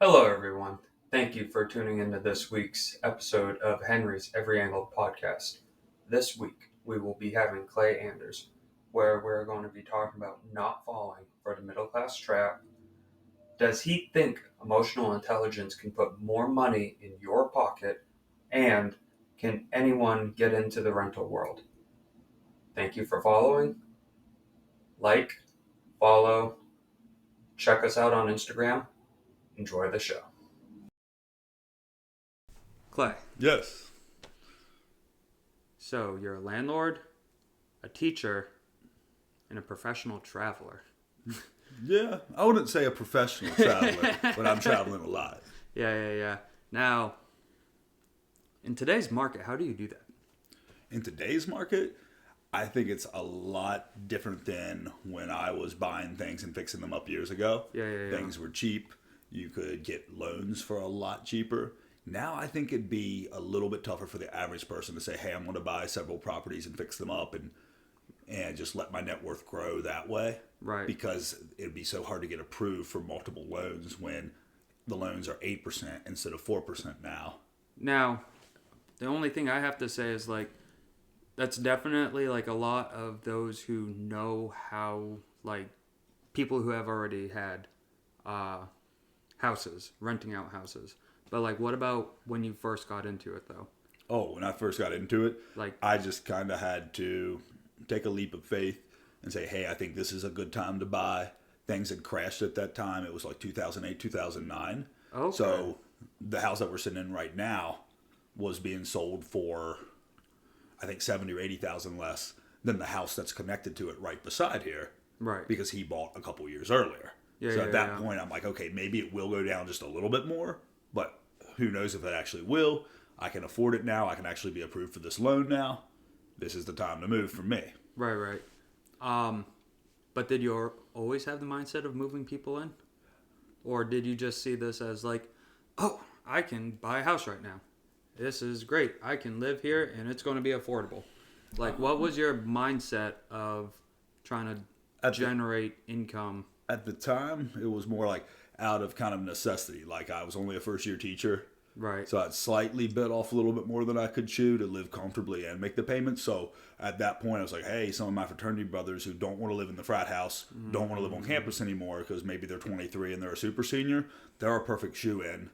Hello, everyone. Thank you for tuning into this week's episode of Henry's Every Angle podcast. This week, we will be having Clay Anders, where we're going to be talking about not falling for the middle class trap. Does he think emotional intelligence can put more money in your pocket? And can anyone get into the rental world? Thank you for following. Like, follow, check us out on Instagram. Enjoy the show. Clay. Yes. So you're a landlord, a teacher, and a professional traveler. Yeah, I wouldn't say a professional traveler, but I'm traveling a lot. Yeah. Now, in today's market, how do you do that? In today's market, I think it's a lot different than when I was buying things and fixing them up years ago. Yeah. Things were cheap. You could get loans for a lot cheaper. Now I think it'd be a little bit tougher for the average person to say, hey, I'm going to buy several properties and fix them up and just let my net worth grow that way. Right. Because it'd be so hard to get approved for multiple loans when the loans are 8% instead of 4% now. Now, the only thing I have to say is that's definitely a lot of those who know how, people who have already had houses, renting out houses. But what about when you first got into it though? Oh, when I first got into it, Like I just kind of had to take a leap of faith and say, hey, I think this is a good time to buy. Things had crashed at that time. It was like 2008, 2009. Okay. So the house that we're sitting in right now was being sold for, I think, 70 or 80,000 less than the house that's connected to it right beside here. Right. Because he bought a couple years earlier. So at that point, I'm like, okay, maybe it will go down just a little bit more, but who knows if it actually will. I can afford it now. I can actually be approved for this loan now. This is the time to move for me. Right. But did you always have the mindset of moving people in? Or did you just see this as oh, I can buy a house right now. This is great. I can live here and it's going to be affordable. What was your mindset of trying to generate income? At the time, it was more like out of kind of necessity. Like I was only a first year teacher. Right. So I'd slightly bit off a little bit more than I could chew to live comfortably and make the payments. So at that point, I was like, hey, some of my fraternity brothers who don't want to live in the frat house, don't want to live on campus anymore because maybe they're 23 and they're a super senior, they're a perfect shoe-in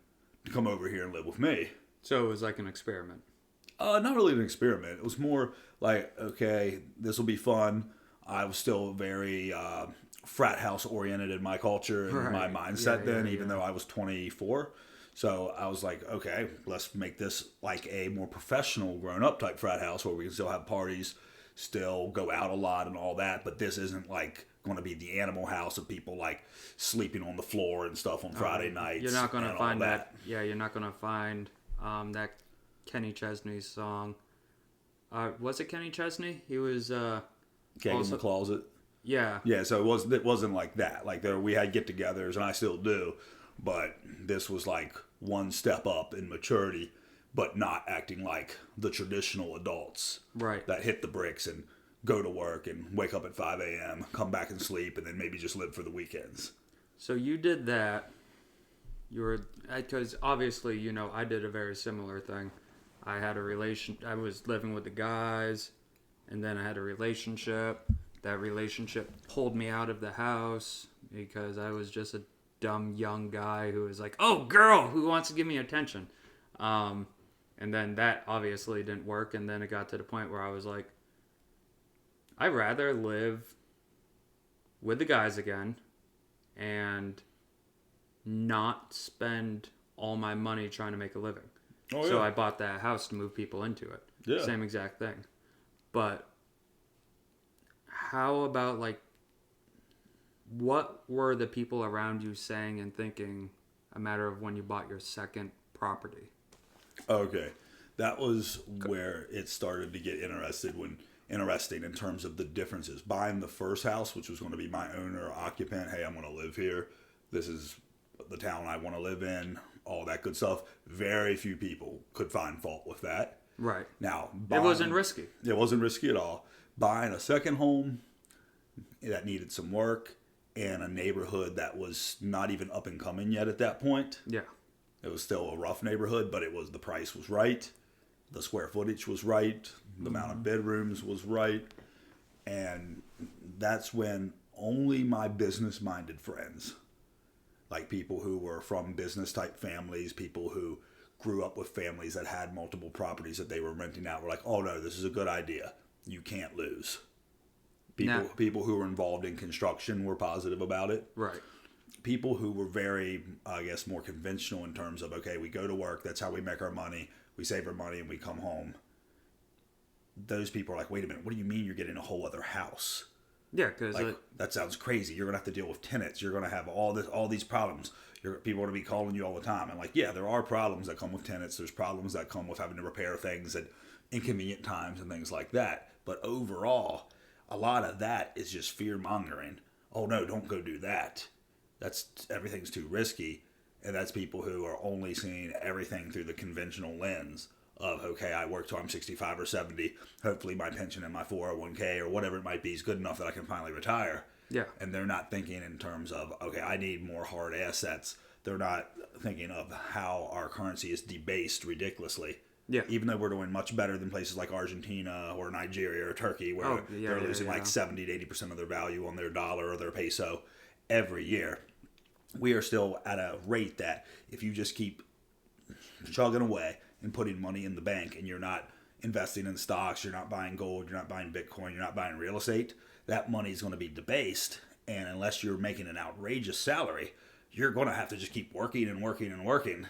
to come over here and live with me. So it was like an experiment. Not really an experiment. It was more like, okay, this will be fun. I was still very frat house oriented in my culture and my mindset even though I was 24. So I was like, okay, let's make this like a more professional grown-up type frat house where we can still have parties, still go out a lot and all that. But this isn't like going to be the animal house of people like sleeping on the floor and stuff on Friday nights. You're not going to find that. Yeah, you're not going to find that Kenny Chesney song. Was it Kenny Chesney? He was Keg in the Closet. Yeah. Yeah, so it wasn't like that. Like we had get-togethers, and I still do, but this was like one step up in maturity, but not acting like the traditional adults. Right. That hit the bricks and go to work and wake up at 5 a.m., come back and sleep, and then maybe just live for the weekends. So you did that. You were, because obviously, I did a very similar thing. I was living with the guys, and then I had a relationship. That relationship pulled me out of the house because I was just a dumb young guy who was like, oh, girl, who wants to give me attention? And then that obviously didn't work. And then it got to the point where I was like, I'd rather live with the guys again and not spend all my money trying to make a living. Oh, yeah. So I bought that house to move people into it. Yeah. Same exact thing. But how about what were the people around you saying and thinking a matter of when you bought your second property? Okay. That was where it started to get interesting in terms of the differences. Buying the first house, which was going to be my owner occupant, hey, I'm going to live here. This is the town I want to live in, all that good stuff. Very few people could find fault with that. Right. Now, it wasn't risky. It wasn't risky at all. Buying a second home that needed some work, in a neighborhood that was not even up and coming yet at that point. Yeah. It was still a rough neighborhood, but the price was right. The square footage was right. The amount of bedrooms was right. And that's when only my business-minded friends, like people who were from business-type families, people who grew up with families that had multiple properties that they were renting out, were like, oh no, this is a good idea. You can't lose. People who were involved in construction were positive about it. Right. People who were very, I guess, more conventional in terms of, okay, we go to work, that's how we make our money, we save our money, and we come home. Those people are like, wait a minute, what do you mean you're getting a whole other house? Yeah, because that sounds crazy. You're gonna have to deal with tenants. You're gonna have all these problems. People are gonna be calling you all the time. And like, yeah, there are problems that come with tenants. There's problems that come with having to repair things at inconvenient times and things like that. But overall, a lot of that is just fear mongering. Oh no, don't go do that. Everything's too risky. And that's people who are only seeing everything through the conventional lens of, okay, I work till I'm 65 or 70. Hopefully my pension and my 401k or whatever it might be is good enough that I can finally retire. Yeah. And they're not thinking in terms of, okay, I need more hard assets. They're not thinking of how our currency is debased ridiculously. Yeah. Even though we're doing much better than places like Argentina or Nigeria or Turkey, where they're losing like 70 to 80% of their value on their dollar or their peso every year. We are still at a rate that if you just keep chugging away and putting money in the bank and you're not investing in stocks, you're not buying gold, you're not buying Bitcoin, you're not buying real estate, that money is going to be debased. And unless you're making an outrageous salary, you're going to have to just keep working and working and working.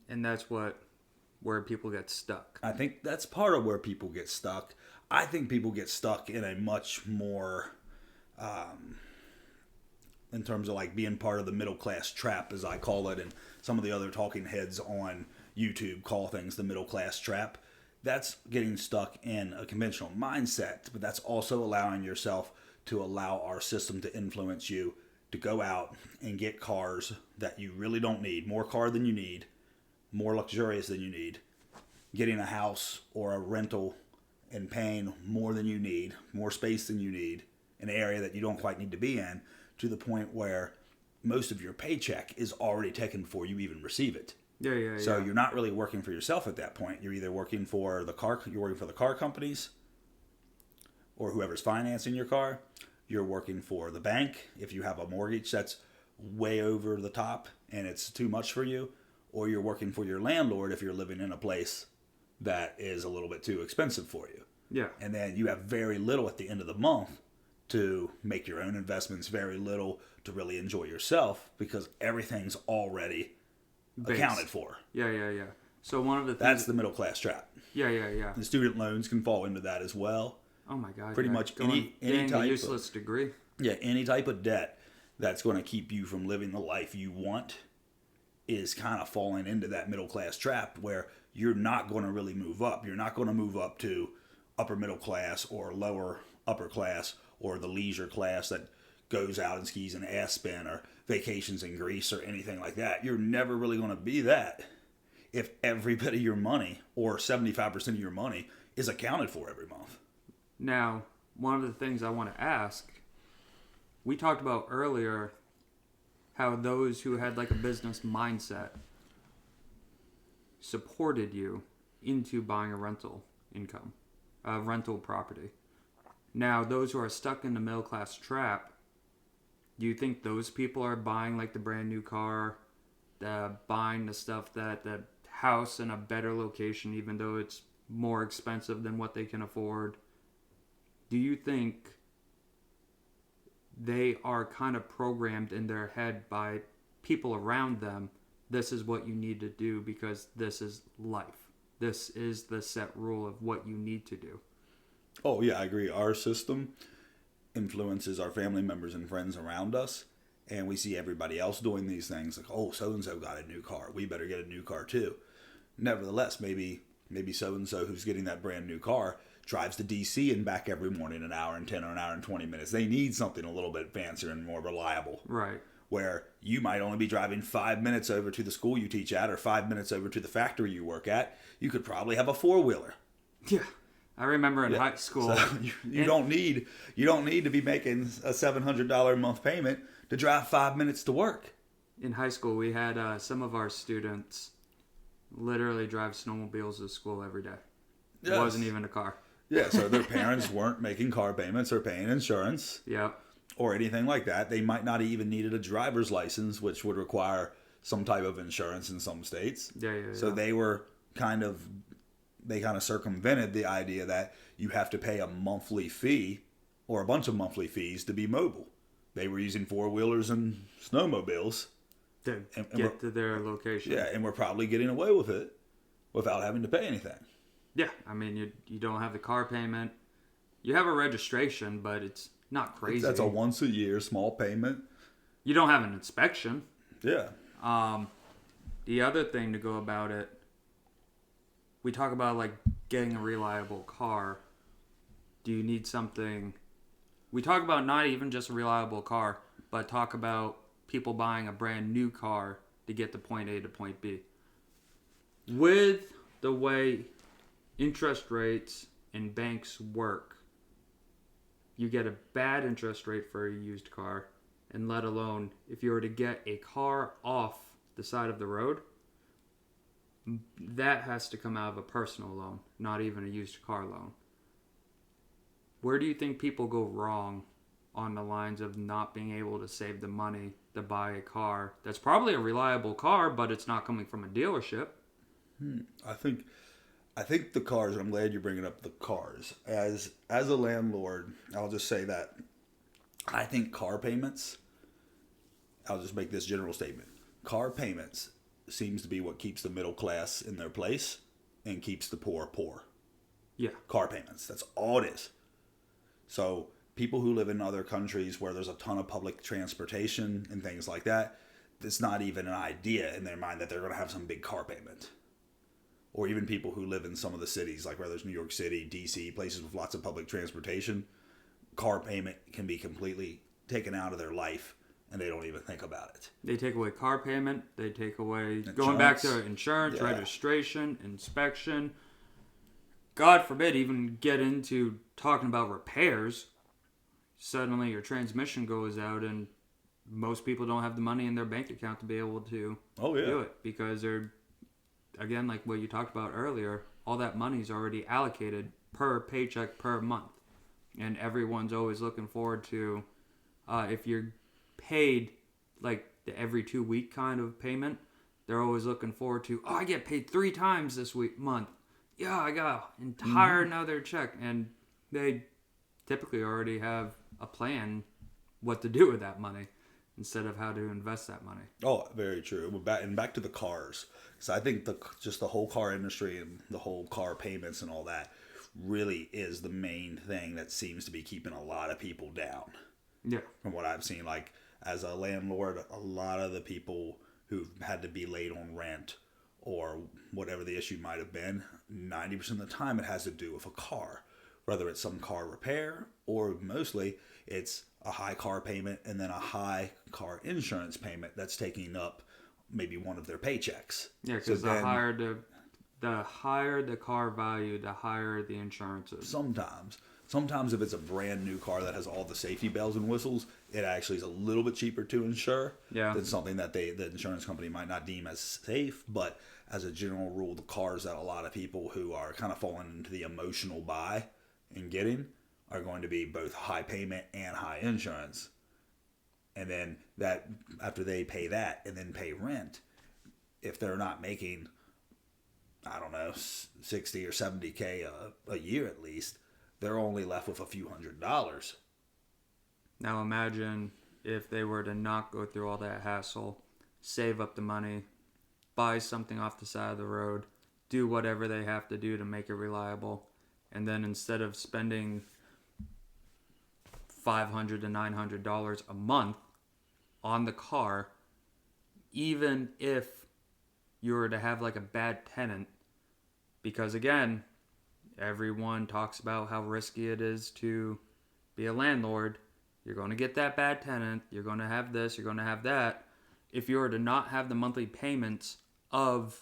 And that's where people get stuck. I think that's part of where people get stuck. I think people get stuck in a much more, in terms of like being part of the middle class trap, as I call it, and some of the other talking heads on YouTube call things the middle class trap. That's getting stuck in a conventional mindset, but that's also allowing yourself to allow our system to influence you to go out and get cars that you really don't need, more car than you need, more luxurious than you need, getting a house or a rental and paying more than you need, more space than you need, an area that you don't quite need to be in, to the point where most of your paycheck is already taken before you even receive it. So you're not really working for yourself at that point. You're either working for the car companies or whoever's financing your car. You're working for the bank if you have a mortgage that's way over the top and it's too much for you, or you're working for your landlord if you're living in a place that is a little bit too expensive for you. Yeah. And then you have very little at the end of the month to make your own investments, very little to really enjoy yourself because everything's already accounted for. Yeah. So one of the things... That's the middle class trap. Yeah. The student loans can fall into that as well. Oh my God. Pretty much any type of useless degree. Yeah, any type of debt that's going to keep you from living the life you want is kind of falling into that middle class trap where you're not going to really move up. You're not going to move up to upper middle class or lower upper class or the leisure class that goes out and skis in Aspen or vacations in Greece or anything like that. You're never really going to be that if every bit of your money or 75% of your money is accounted for every month. Now, one of the things I want to ask, we talked about earlier how those who had like a business mindset supported you into buying a rental property. Now, those who are stuck in the middle class trap, do you think those people are buying like the brand new car, buying the stuff the house in a better location, even though it's more expensive than what they can afford? Do you think they are kind of programmed in their head by people around them, this is what you need to do because this is life. This is the set rule of what you need to do. Oh, yeah, I agree. Our system influences our family members and friends around us, and we see everybody else doing these things like, oh, so-and-so got a new car. We better get a new car too. Nevertheless, maybe so-and-so who's getting that brand new car drives to DC and back every morning an hour and 10 or an hour and 20 minutes. They need something a little bit fancier and more reliable. Right. Where you might only be driving 5 minutes over to the school you teach at or 5 minutes over to the factory you work at. You could probably have a four-wheeler. Yeah. I remember in high school. So you don't need to be making a $700 a month payment to drive 5 minutes to work. In high school, we had some of our students literally drive snowmobiles to school every day. It Yes. wasn't even a car. Yeah, so their parents weren't making car payments or paying insurance. Yep. Or anything like that. They might not even needed a driver's license, which would require some type of insurance in some states. Yeah. So they kind of circumvented the idea that you have to pay a monthly fee or a bunch of monthly fees to be mobile. They were using four-wheelers and snowmobiles to get to their location. Yeah, and we're probably getting away with it without having to pay anything. Yeah, I mean, you don't have the car payment. You have a registration, but it's not crazy. That's a once a year small payment. You don't have an inspection. Yeah. The other thing to go about it, we talk about like getting a reliable car. Do you need something? We talk about not even just a reliable car, but talk about people buying a brand new car to get to point A to point B. With the way interest rates and banks work, you get a bad interest rate for a used car, and let alone if you were to get a car off the side of the road, that has to come out of a personal loan, not even a used car loan. Where do you think people go wrong on the lines of not being able to save the money to buy a car that's probably a reliable car, but it's not coming from a dealership? I think the cars, and I'm glad you're bringing up the cars. As a landlord, I'll just say that I think car payments, I'll just make this general statement. Car payments seems to be what keeps the middle class in their place and keeps the poor poor. Yeah. Car payments, that's all it is. So people who live in other countries where there's a ton of public transportation and things like that, it's not even an idea in their mind that they're going to have some big car payment. Or even people who live in some of the cities, like where there's New York City, D.C., places with lots of public transportation, car payment can be completely taken out of their life, and they don't even think about it. They take away car payment. They take away Insurance. going back to insurance, Yeah. registration, inspection. God forbid, even get into talking about repairs. Suddenly your transmission goes out, and most people don't have the money in their bank account to be able to do it because they're, again, like what you talked about earlier, all that money's already allocated per paycheck per month. And everyone's always looking forward to, if you're paid like the every 2 week kind of payment, they're always looking forward to, I get paid 3 times this month. Yeah, I got an entire another check. And they typically already have a plan what to do with that money instead of how to invest that money. Oh, very true. Back to the cars. So I think just the whole car industry and the whole car payments and all that really is the main thing that seems to be keeping a lot of people down. Yeah. From what I've seen, like as a landlord, a lot of the people who've had to be late on rent or whatever the issue might have been, 90% of the time it has to do with a car. Whether it's some car repair or mostly it's a high car payment and then a high car insurance payment that's taking up maybe one of their paychecks. Yeah, because the higher the car value, the higher the insurance is. Sometimes if it's a brand new car that has all the safety bells and whistles, it actually is a little bit cheaper to insure than something that the insurance company might not deem as safe. But as a general rule, the cars that a lot of people who are kind of falling into the emotional buy and getting are going to be both high payment and high insurance. And then that after they pay that and then pay rent, if they're not making, I don't know, 60 or 70K a year at least, they're only left with a few $100s. Now imagine if they were to not go through all that hassle, save up the money, buy something off the side of the road, do whatever they have to do to make it reliable, and then instead of spending $500 to $900 a month on the car, even if you were to have like a bad tenant, because again, everyone talks about how risky it is to be a landlord. You're going to get that bad tenant. You're going to have this. You're going to have that. If you were to not have the monthly payments of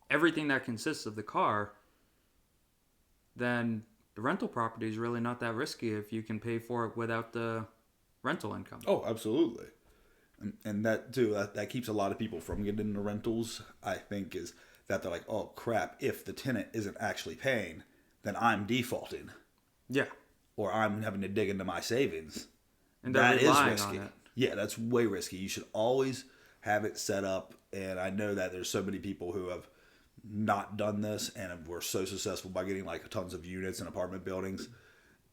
everything that consists of the car, then the rental property is really not that risky if you can pay for it without the rental income. Oh, absolutely. And that too, that keeps a lot of people from getting into rentals, I think, is that they're like, oh crap, if the tenant isn't actually paying, then I'm defaulting. Yeah. Or I'm having to dig into my savings. And they're That is relying risky. on it. Yeah, that's way risky. You should always have it set up. And I know that there's so many people who have not done this and were so successful by getting like tons of units in apartment buildings.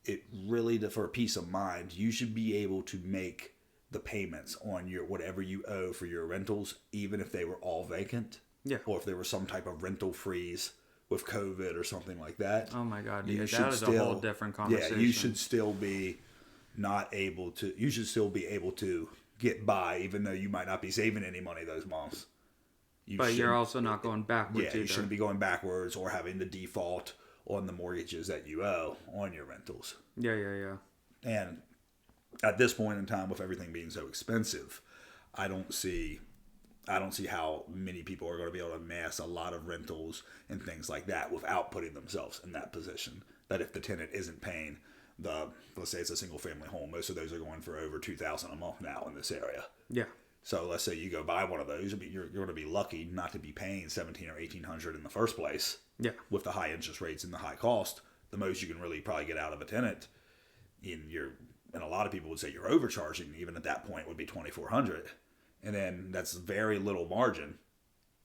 It really, for peace of mind, you should be able to make the payments on your whatever you owe for your rentals, even if they were all vacant. Yeah. Or if there was some type of rental freeze with COVID or something like that. Oh my God, you dude, should that is a whole different conversation. Yeah, you should still be not able to. You should still be able to get by, even though you might not be saving any money those months. But you're also not going backwards either. You shouldn't be going backwards or having to default on the mortgages that you owe on your rentals. Yeah. And at this point in time, with everything being so expensive, I don't see how many people are going to be able to amass a lot of rentals and things like that without putting themselves in that position. That if the tenant isn't paying let's say it's a single family home, most of those are going for over $2,000 a month now in this area. Yeah. So let's say you go buy one of those, you're going to be lucky not to be paying $1,700 or $1,800 in the first place. Yeah. With the high interest rates and the high cost, the most you can really probably get out of a tenant and a lot of people would say you're overcharging, even at that point, would be $2,400. And then that's very little margin.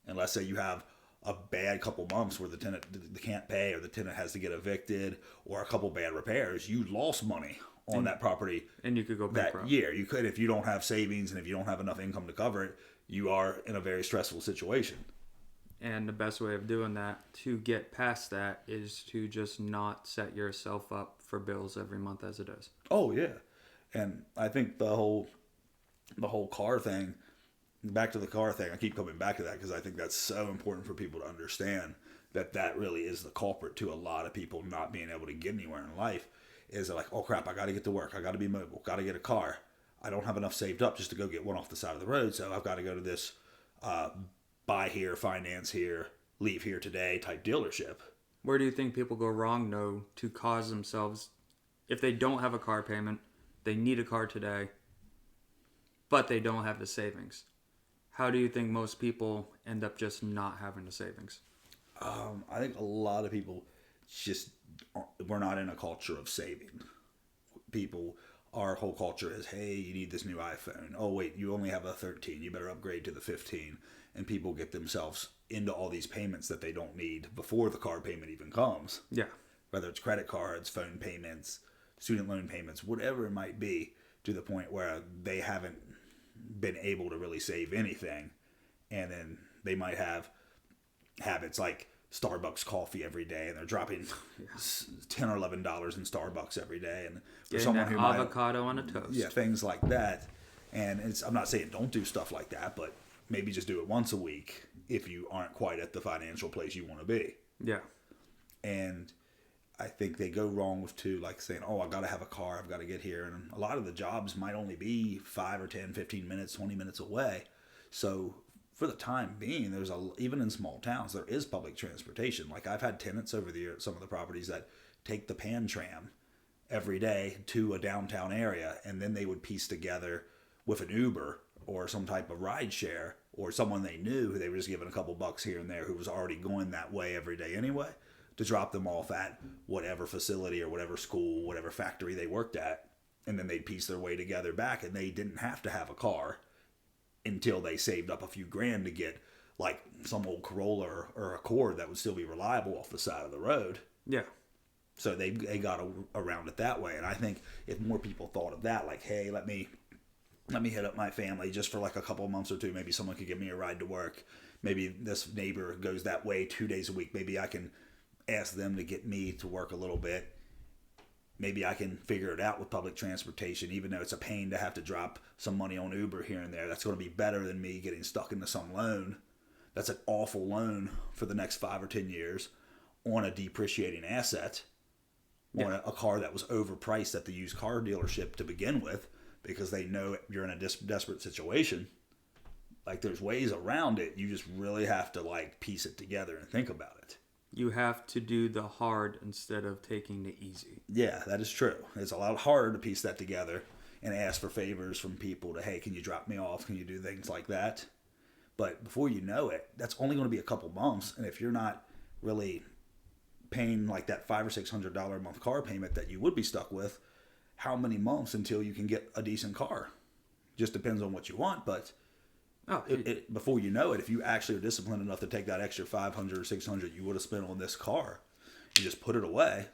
And let's say you have a bad couple months where the tenant can't pay or the tenant has to get evicted or a couple bad repairs, you lost money on that property. And you could go bankrupt. That year. You could, if you don't have savings and if you don't have enough income to cover it, you are in a very stressful situation. And the best way of doing that to get past that is to just not set yourself up for bills every month as it is. Oh yeah. And I think the whole car thing, back to the car thing, I keep coming back to that because I think that's so important for people to understand that really is the culprit to a lot of people not being able to get anywhere in life. Is they're like, oh crap, I got to get to work, I got to be mobile, got to get a car. I don't have enough saved up just to go get one off the side of the road, so I've got to go to this buy here, finance here, leave here today type dealership. Where do you think people go wrong, though, to cause themselves, if they don't have a car payment, they need a car today, but they don't have the savings? How do you think most people end up just not having the savings? I think a lot of people we're not in a culture of saving. Our whole culture is, hey, you need this new iPhone. Oh, wait, you only have a 13. You better upgrade to the 15. And people get themselves into all these payments that they don't need before the car payment even comes. Yeah. Whether it's credit cards, phone payments, student loan payments, whatever it might be, to the point where they haven't been able to really save anything. And then they might have habits like Starbucks coffee every day, and they're dropping $10 or $11 in Starbucks every day. And for Getting someone that who avocado on a toast. Yeah, things like that. And I'm not saying don't do stuff like that, but maybe just do it once a week if you aren't quite at the financial place you want to be. Yeah. And I think they go wrong with like saying, oh, I got to have a car, I've got to get here. And a lot of the jobs might only be 5 or 10, 15 minutes, 20 minutes away. So for the time being, even in small towns, there is public transportation. Like I've had tenants over the year at some of the properties that take the Pan Tram every day to a downtown area, and then they would piece together with an Uber or some type of ride share or someone they knew who they were just giving a couple bucks here and there who was already going that way every day anyway, to drop them off at whatever facility or whatever school, whatever factory they worked at. And then they'd piece their way together back, and they didn't have to have a car until they saved up a few grand to get like some old Corolla or Accord that would still be reliable off the side of the road. Yeah. So they got around it that way. And I think if more people thought of that, like, hey, let me hit up my family just for like a couple of months or two. Maybe someone could give me a ride to work. Maybe this neighbor goes that way 2 days a week. Maybe I can ask them to get me to work a little bit. Maybe I can figure it out with public transportation, even though it's a pain to have to drop some money on Uber here and there. That's going to be better than me getting stuck into some loan. That's an awful loan for the next 5 or 10 years on a depreciating asset, on a car that was overpriced at the used car dealership to begin with, because they know you're in a desperate situation. Like, there's ways around it. You just really have to like piece it together and think about it. You have to do the hard instead of taking the easy. Yeah, that is true. It's a lot harder to piece that together and ask for favors from people to, hey, can you drop me off? Can you do things like that? But before you know it, that's only going to be a couple months. And if you're not really paying like that $500 or $600 a month car payment that you would be stuck with, how many months until you can get a decent car? Just depends on what you want. But before you know it, if you actually are disciplined enough to take that extra 500 or 600 you would have spent on this car and just put it away,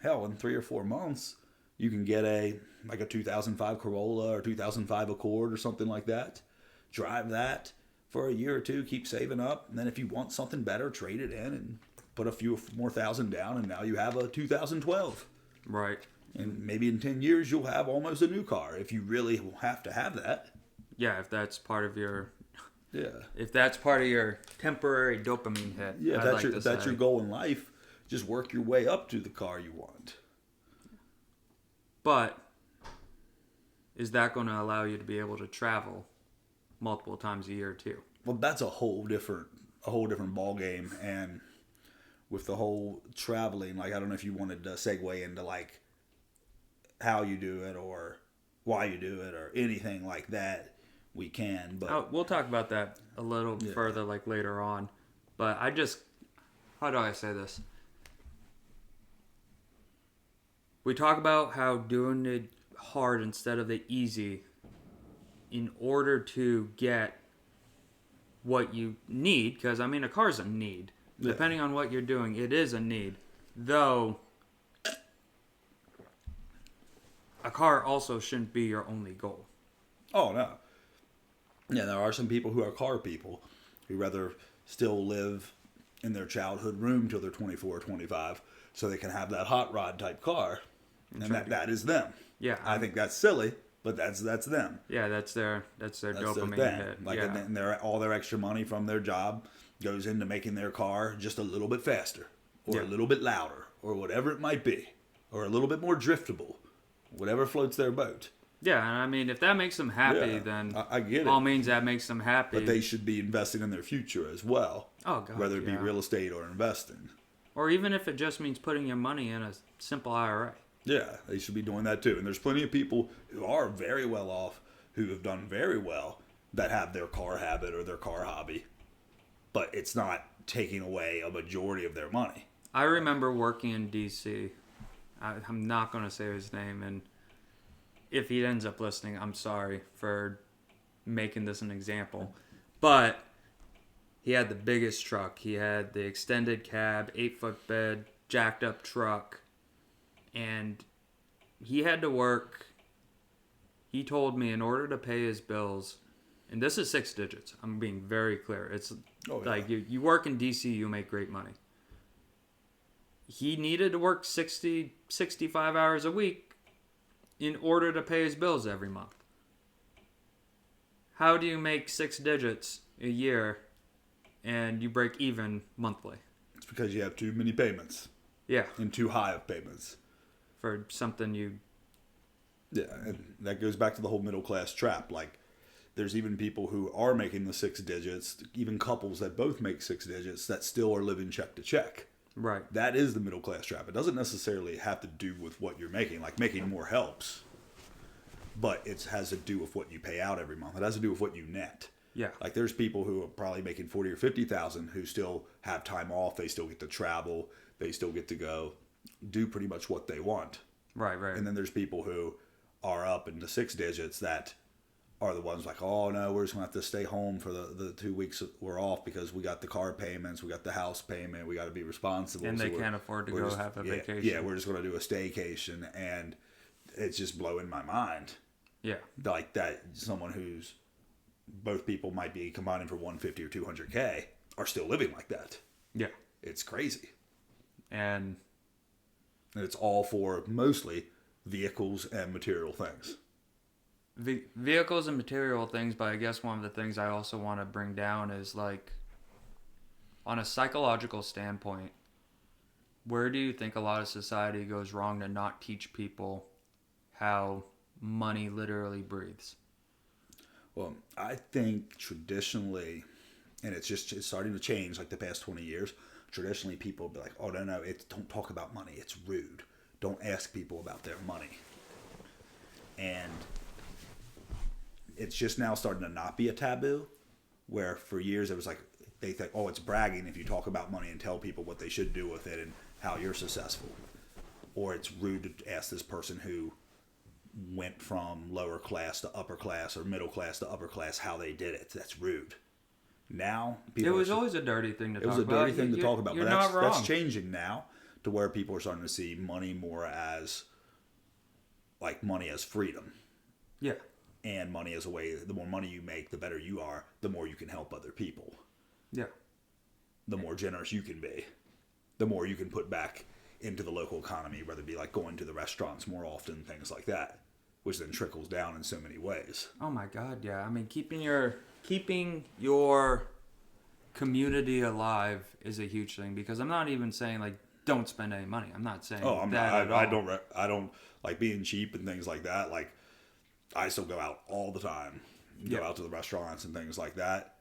hell, in 3 or 4 months, you can get a 2005 Corolla or 2005 Accord or something like that. Drive that for a year or two, keep saving up, and then if you want something better, trade it in and put a few more thousand down, and now you have a 2012. Right. And maybe in 10 years, you'll have almost a new car if you really have to have that. Yeah, if that's part of your... Yeah. If that's part of your temporary dopamine hit. Yeah, if that's your goal in life, just work your way up to the car you want. But is that going to allow you to be able to travel multiple times a year too? Well, that's a whole different ball game. And with the whole traveling, like, I don't know if you wanted to segue into like how you do it or why you do it or anything like that. We can, but we'll talk about that a little further, like later on. But how do I say this? We talk about how doing it hard instead of the easy in order to get what you need, because I mean a car's a need. Yeah. Depending on what you're doing, it is a need. Though a car also shouldn't be your only goal. Oh no. Yeah, there are some people who are car people who rather still live in their childhood room till they're 24 or 25 so they can have that hot rod type car. And that is them. Yeah. I think that's silly, but that's them. Yeah, that's their dopamine hit. Like, yeah. And all their extra money from their job goes into making their car just a little bit faster or a little bit louder or whatever it might be, or a little bit more driftable, whatever floats their boat. Yeah, and I mean, if that makes them happy, then I get it. All means that makes them happy. But they should be investing in their future as well. Oh, God, whether it be real estate or investing. Or even if it just means putting your money in a simple IRA. Yeah, they should be doing that too. And there's plenty of people who are very well off, who have done very well, that have their car habit or their car hobby. But it's not taking away a majority of their money. I remember working in D.C. I'm not going to say his name, and if he ends up listening, I'm sorry for making this an example. But he had the biggest truck. He had the extended cab, 8-foot bed, jacked up truck. And he had to work. He told me in order to pay his bills, and this is 6 digits. I'm being very clear. It's like you work in D.C., you make great money. He needed to work 60, 65 hours a week in order to pay his bills every month. How do you make 6 digits a year and you break even monthly? It's because you have too many payments. Yeah. And too high of payments. For something you... Yeah, and that goes back to the whole middle class trap. Like, there's even people who are making the 6 digits, even couples that both make 6 digits that still are living check to check. Right. That is the middle class trap. It doesn't necessarily have to do with what you're making. Like, making more helps. But it has to do with what you pay out every month. It has to do with what you net. Yeah. Like, there's people who are probably making 40 or 50,000 who still have time off. They still get to travel. They still get to go do pretty much what they want. Right, right. And then there's people who are up into 6 digits that are the ones like, oh no, we're just gonna have to stay home for the 2 weeks we're off because we got the car payments, we got the house payment, we got to be responsible. And they can't afford to go have a vacation. Yeah, we're just gonna do a staycation, and it's just blowing my mind. Yeah, like that. Someone who's both people might be combining for 150 or 200K are still living like that. Yeah, it's crazy. And it's all for mostly vehicles and material things. Vehicles and material things, but I guess one of the things I also want to bring down is, like, on a psychological standpoint, where do you think a lot of society goes wrong to not teach people how money literally breathes? Well, I think traditionally, and it's starting to change like the past 20 years, traditionally people would be like, oh, no, don't talk about money. It's rude. Don't ask people about their money. And it's just now starting to not be a taboo, where for years it was like, they think, oh, it's bragging if you talk about money and tell people what they should do with it and how you're successful. Or it's rude to ask this person who went from lower class to upper class or middle class to upper class how they did it. That's rude. Now, it was always a dirty thing to talk about. It was a dirty thing to talk about, but that's changing now to where people are starting to see money more as like money as freedom. Yeah. And money as a way, the more money you make, the better you are, the more you can help other people. Yeah. The more generous you can be, the more you can put back into the local economy, whether it be like going to the restaurants more often, things like that, which then trickles down in so many ways. Oh my God, yeah. I mean, keeping your community alive is a huge thing, because I'm not even saying like don't spend any money. I'm not saying I don't like being cheap and things like that. Like, I still go out all the time, go out to the restaurants and things like that.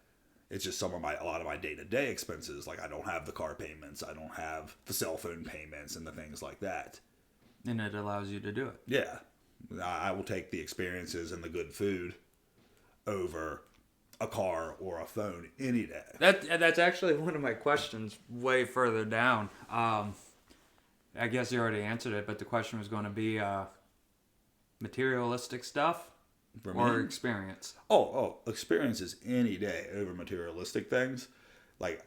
It's just a lot of my day-to-day expenses. Like, I don't have the car payments, I don't have the cell phone payments and the things like that. And it allows you to do it. Yeah. I will take the experiences and the good food over a car or a phone any day. That's actually one of my questions way further down. I guess you already answered it, but the question was going to be materialistic stuff or experience. Experiences any day over materialistic things. Like,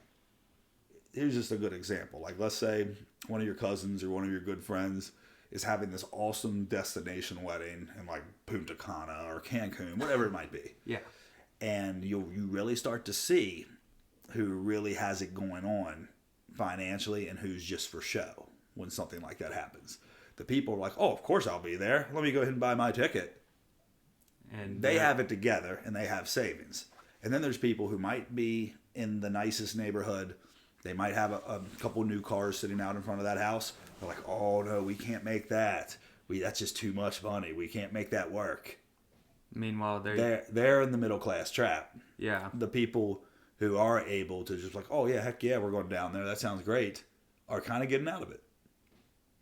here's just a good example. Like, let's say one of your cousins or one of your good friends is having this awesome destination wedding in like Punta Cana or Cancun, whatever it might be. Yeah. And you really start to see who really has it going on financially and who's just for show when something like that happens. The people are like, oh, of course I'll be there. Let me go ahead and buy my ticket. And they have it together and they have savings. And then there's people who might be in the nicest neighborhood. They might have a couple new cars sitting out in front of that house. They're like, oh, no, we can't make that. That's just too much money. We can't make that work. Meanwhile, they're in the middle class trap. Yeah. The people who are able to just like, oh, yeah, heck yeah, we're going down there. That sounds great. Are kind of getting out of it.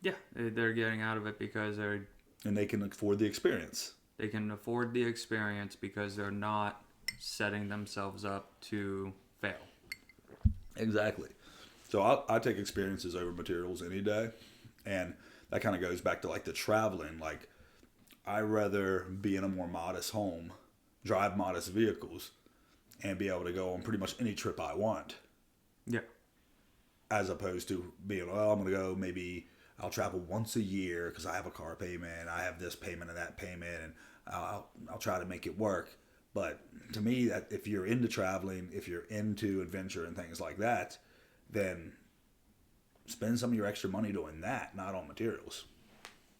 Yeah, they're getting out of it because and they can afford the experience. They can afford the experience because they're not setting themselves up to fail. Exactly. So I take experiences over materials any day. And that kind of goes back to like the traveling. Like, I'd rather be in a more modest home, drive modest vehicles, and be able to go on pretty much any trip I want. Yeah. As opposed to being, well, I'm going to go, maybe I'll travel once a year because I have a car payment, I have this payment and that payment, and I'll try to make it work. But to me, that if you're into traveling, if you're into adventure and things like that, then spend some of your extra money doing that, not on materials.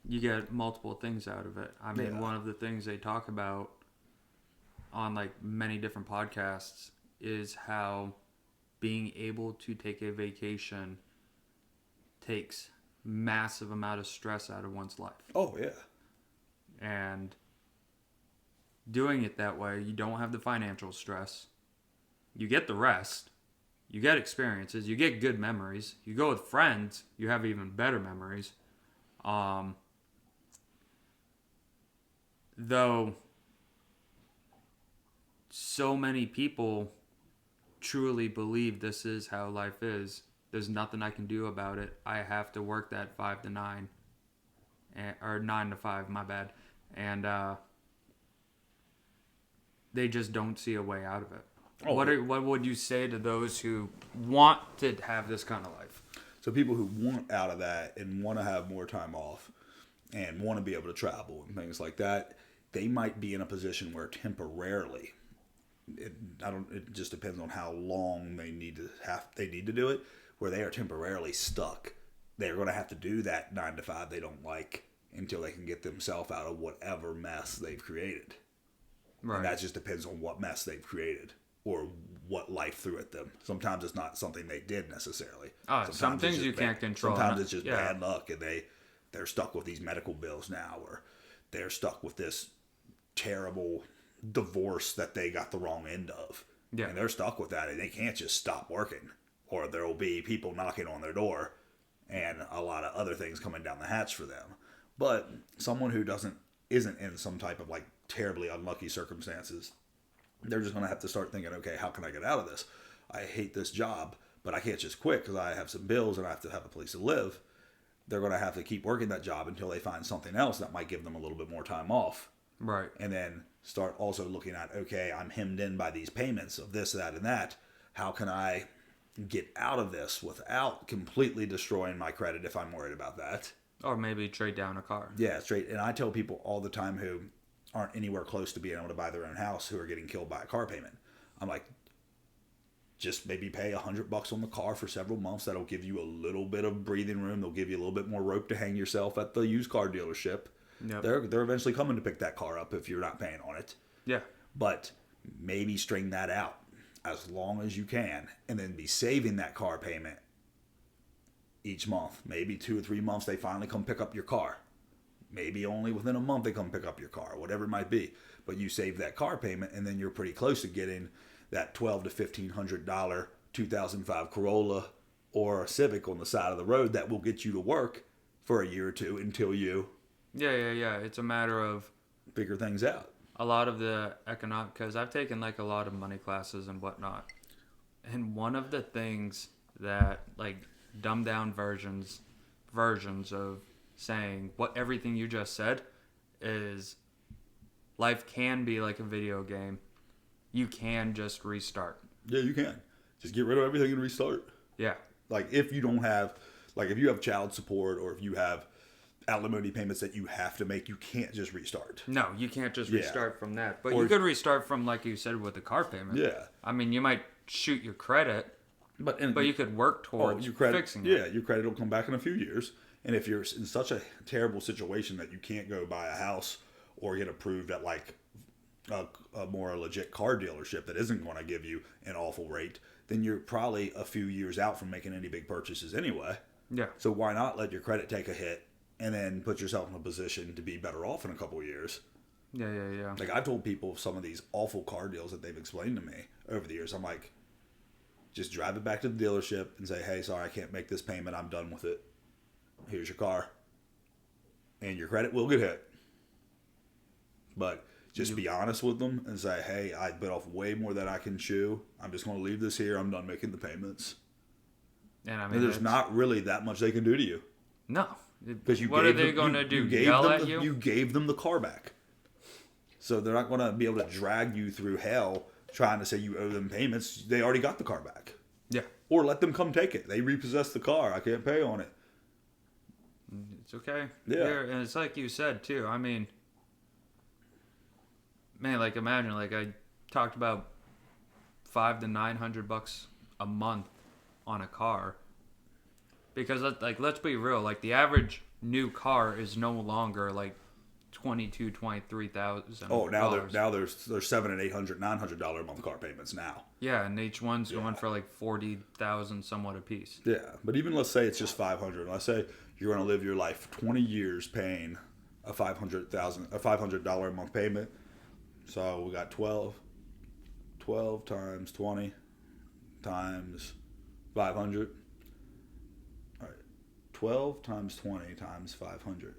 You get multiple things out of it. I mean, one of the things they talk about on like many different podcasts is how being able to take a vacation takes massive amount of stress out of one's life. Oh, yeah. And doing it that way, you don't have the financial stress. You get the rest. You get experiences. You get good memories. You go with friends, you have even better memories. Though so many people truly believe this is how life is, there's nothing I can do about it. I have to work that 5 to 9, or 9 to 5, my bad. And they just don't see a way out of it. Oh, what would you say to those who want to have this kind of life? So people who want out of that and want to have more time off and want to be able to travel and things like that, they might be in a position where temporarily, it just depends on how long they need to do it, where they are temporarily stuck. They're going to have to do that 9 to 5 they don't like until they can get themselves out of whatever mess they've created. Right. And that just depends on what mess they've created or what life threw at them. Sometimes it's not something they did necessarily. Some things you can't control. Sometimes it's just bad luck, and they're stuck with these medical bills now, or they're stuck with this terrible divorce that they got the wrong end of. Yeah. And they're stuck with that, and they can't just stop working. or there will be people knocking on their door and a lot of other things coming down the hatch for them. But someone who isn't in some type of like terribly unlucky circumstances, they're just going to have to start thinking, okay, how can I get out of this? I hate this job, but I can't just quit because I have some bills and I have to have a place to live. They're going to have to keep working that job until they find something else that might give them a little bit more time off. Right. And then start also looking at, okay, I'm hemmed in by these payments of this, that, and that. How can I get out of this without completely destroying my credit if I'm worried about that? Or maybe trade down a car. Yeah, straight. And I tell people all the time who aren't anywhere close to being able to buy their own house who are getting killed by a car payment. I'm like, just maybe pay $100 on the car for several months. That'll give you a little bit of breathing room. They'll give you a little bit more rope to hang yourself at the used car dealership. Yep. They're eventually coming to pick that car up if you're not paying on it. Yeah. But maybe string that out as long as you can and then be saving that car payment each month. Maybe 2 or 3 months they finally come pick up your car. Maybe only within a month they come pick up your car, whatever it might be. But you save that car payment and then you're pretty close to getting that $1,200 to $1,500 2005 Corolla or a Civic on the side of the road that will get you to work for a year or two until you Yeah. It's a matter of figure things out. a lot of the economic, because I've taken like a lot of money classes and whatnot. And one of the things that like dumbed down versions of saying what everything you just said is life can be like a video game. You can just restart. Yeah, you can. Just get rid of everything and restart. Yeah. Like if you don't have, like if you have child support or if you have alimony payments that you have to make, you can't just restart. No, you can't just restart from that. But Or you could restart from, like you said, with the car payment. Yeah. I mean, you might shoot your credit, But you could work towards fixing it. Yeah, your credit will come back in a few years. And if you're in such a terrible situation that you can't go buy a house or get approved at like a more legit car dealership that isn't going to give you an awful rate, then you're probably a few years out from making any big purchases anyway. Yeah. So why not let your credit take a hit and then put yourself in a position to be better off in a couple of years? Yeah. Like I've told people some of these awful car deals that they've explained to me over the years. I'm like, just drive it back to the dealership and say, hey, sorry, I can't make this payment. I'm done with it. Here's your car. And your credit will get hit. But just be honest with them and say, hey, I bit off way more than I can chew. I'm just going to leave this here. I'm done making the payments. And I mean, And there's not really that much they can do to you. No. Because What are they going to do? Yell at you? You gave them the car back. So they're not going to be able to drag you through hell trying to say you owe them payments. They already got the car back. Yeah. Or let them come take it. They repossessed the car. I can't pay on it. It's okay. Yeah. And it's like you said, too. I mean, man, like imagine, like I talked about $500 to $900 a month on a car. Because like let's be real, like the average new car is no longer like $23,000. Oh, now there's $700 and $800, $900 a month car payments now. Yeah, and each one's going for like $40,000 somewhat a piece. Yeah, but even let's say it's just $500. Let's say you're going to live your life 20 years paying a $500 a month payment. So we got 12 times 20 times 500. All right, 12 times 20 times 500.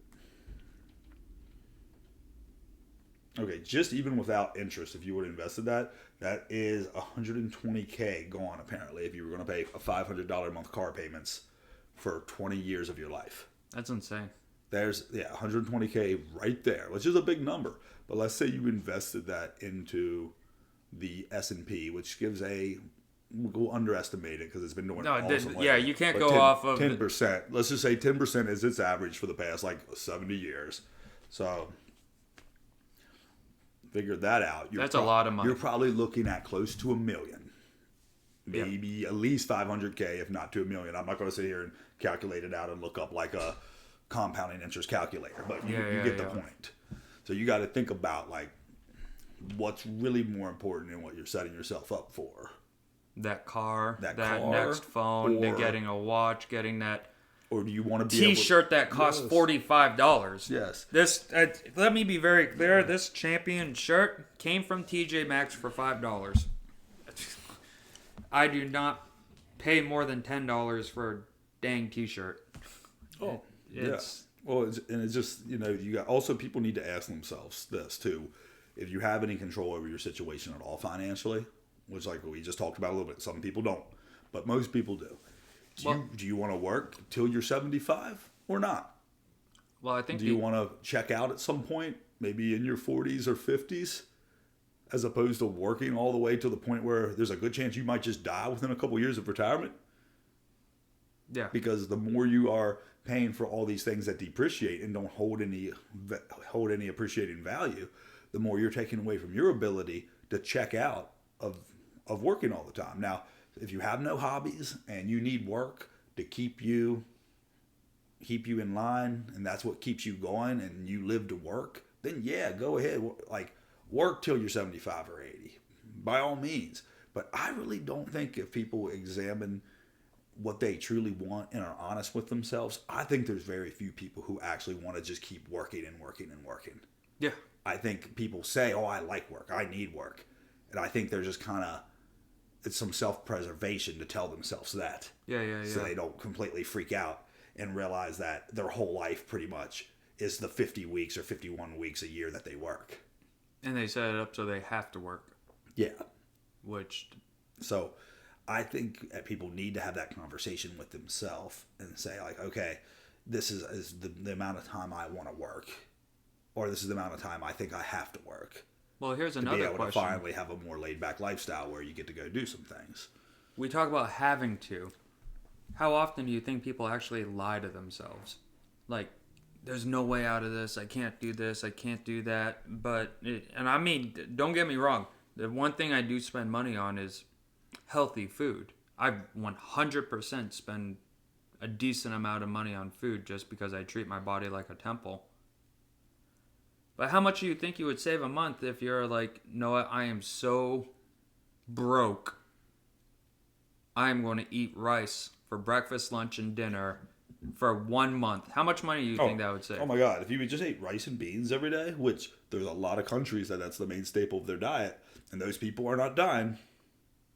Okay, just even without interest, if you would have invested that is $120K gone apparently if you were going to pay a $500 a month car payments for 20 years of your life. That's insane. There's $120K right there, which is a big number. But let's say you invested that into the S&P, which gives we'll underestimate it because it's been doing awesome lately. Yeah, you can't go off of 10%. Let's just say 10% is its average for the past like 70 years. So figure that out. That's a lot of money. You're probably looking at close to $1 million. Maybe at least 500K, if not to $1 million. I'm not going to sit here and calculate it out and look up like a compounding interest calculator, but you get the point. So you got to think about like what's really more important in what you're setting yourself up for. That car, that next phone, getting a watch, getting that or do you want to be T-shirt that costs $45? Yes. This let me be very clear. This Champion shirt came from TJ Maxx for $5. I do not pay more than $10 for a dang t-shirt. Oh, It's Well, it's just, you got also people need to ask themselves this too. If you have any control over your situation at all financially, which like we just talked about a little bit, some people don't, but most people do. Do you want to work till you're 75 or not? Well, I think Do you want to check out at some point, maybe in your 40s or 50s, as opposed to working all the way to the point where there's a good chance you might just die within a couple years of retirement? Yeah. Because the more you are paying for all these things that depreciate and don't hold any appreciating value, the more you're taking away from your ability to check out of working all the time. Now, if you have no hobbies and you need work to keep you in line, and that's what keeps you going, and you live to work, then yeah, go ahead. Like, work till you're 75 or 80, by all means. But I really don't think if people examine what they truly want and are honest with themselves, I think there's very few people who actually want to just keep working and working and working. Yeah. I think people say, oh, I like work, I need work. And I think they're just kind of, it's some self-preservation to tell themselves that. Yeah. So they don't completely freak out and realize that their whole life pretty much is the 50 weeks or 51 weeks a year that they work. And they set it up so they have to work. Yeah. So I think that people need to have that conversation with themselves and say, like, okay, this is the amount of time I want to work, or this is the amount of time I think I have to work. Well, here's to another be able question. to finally have a more laid back lifestyle where you get to go do some things. We talk about having to. How often do you think people actually lie to themselves? Like, there's no way out of this. I can't do this. I can't do that. And I mean, don't get me wrong. The one thing I do spend money on is healthy food. I 100% spend a decent amount of money on food just because I treat my body like a temple. But how much do you think you would save a month if you're like, no, I am so broke. I am going to eat rice for breakfast, lunch, and dinner for 1 month. How much money do you think that would save? Oh my God. If you would just eat rice and beans every day, which there's a lot of countries that's the main staple of their diet, and those people are not dying.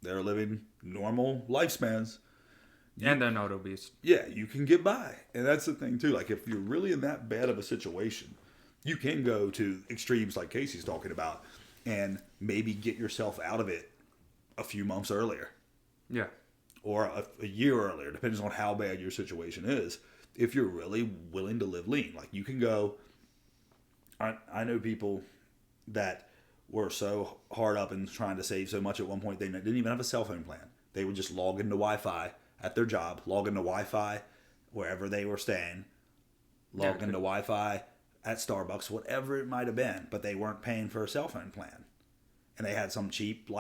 They're living normal lifespans. And they're not obese. Yeah, you can get by. And that's the thing, too. Like, if you're really in that bad of a situation, you can go to extremes like Casey's talking about and maybe get yourself out of it a few months earlier. Yeah. Or a year earlier, depends on how bad your situation is. If you're really willing to live lean, like you can go. I know people that were so hard up and trying to save so much at one point they didn't even have a cell phone plan. They would just log into Wi-Fi at their job, log into Wi-Fi wherever they were staying, log into Wi-Fi at Starbucks, whatever it might have been, but they weren't paying for a cell phone plan. And they had some cheap